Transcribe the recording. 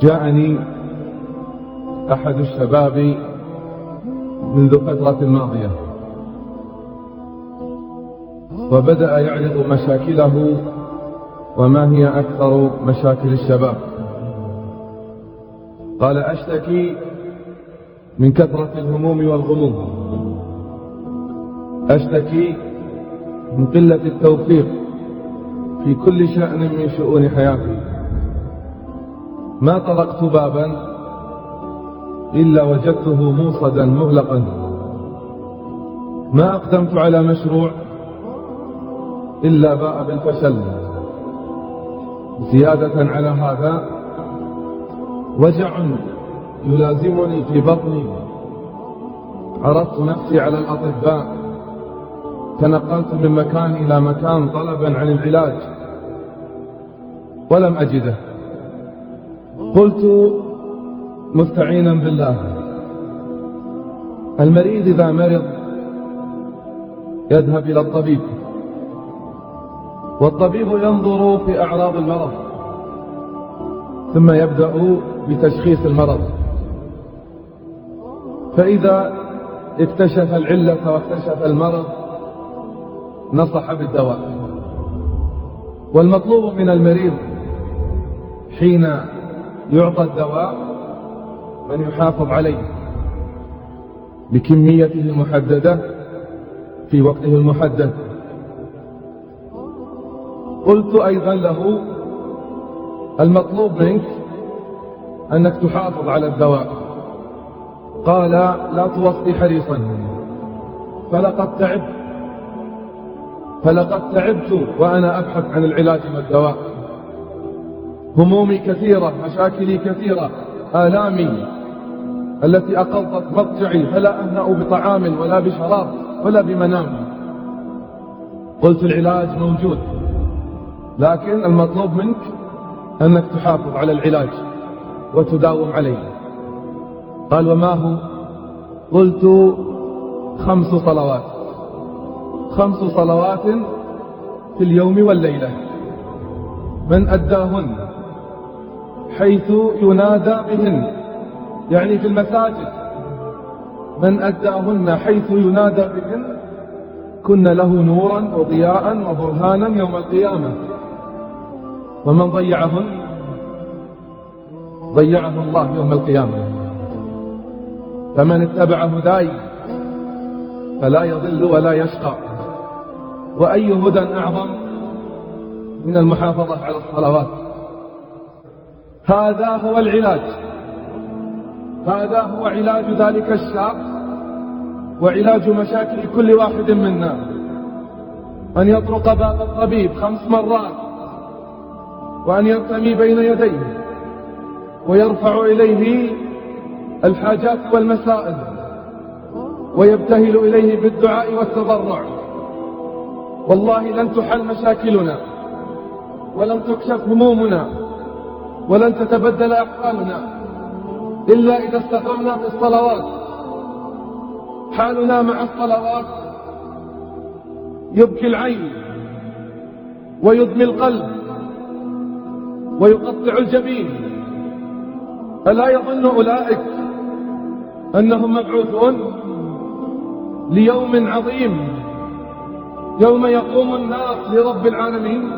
جاءني أحد الشباب منذ فترة ماضية وبدأ يعرض مشاكله وما هي أكثر مشاكل الشباب. قال: أشتكي من كثرة الهموم والغموم، أشتكي من قلة التوفيق في كل شأن من شؤون حياتي. ما طرقت بابا إلا وجدته موصدا مغلقا، ما أقدمت على مشروع إلا باء بالفشل. زيادة على هذا وجع يلازمني في بطني، عرضت نفسي على الأطباء، تنقلت من مكان إلى مكان طلبا عن العلاج ولم أجده. قلت مستعينا بالله: المريض إذا مرض يذهب إلى الطبيب، والطبيب ينظر في أعراض المرض ثم يبدأ بتشخيص المرض، فإذا اكتشف العلة واكتشف المرض نصح بالدواء. والمطلوب من المريض حين يعطى الدواء أن يحافظ عليه بكميته المحددة في وقته المحدد. قلت أيضا له: المطلوب منك أنك تحافظ على الدواء. قال: لا توصي حريصا، فلقد تعبت وأنا أبحث عن العلاج والدواء. همومي كثيرة، مشاكلي كثيرة، آلامي التي أقضت مضجعي فلا أهنأ بطعام ولا بشراب ولا بمنام. قلت: العلاج موجود، لكن المطلوب منك أنك تحافظ على العلاج وتداوم عليه. قال: وما هو؟ قلت: 5 صلوات، 5 صلوات في اليوم والليلة، من أداهن حيث ينادى بهن، يعني في المساجد، من أداهن حيث ينادى بهن كن له نورا وضياء وبرهانا يوم القيامة، ومن ضيعهن ضيعه الله يوم القيامة. فمن اتبع هداي فلا يضل ولا يشقى. وأي هدى أعظم من المحافظة على الصلوات؟ هذا هو العلاج، هذا هو علاج ذلك الشاب وعلاج مشاكل كل واحد منا. أن يطرق باب الطبيب 5 مرات، وأن يرتمي بين يديه ويرفع إليه الحاجات والمسائل ويبتهل إليه بالدعاء والتضرع. والله لن تحل مشاكلنا ولن تكشف همومنا ولن تتبدل أحوالنا إلا إذا استقمنا في الصلوات. حالنا مع الصلوات يبكي العين ويدمي القلب ويقطع الجبين. ألا يظن أولئك أنهم مبعوثون ليوم عظيم، يوم يقوم الناس لرب العالمين؟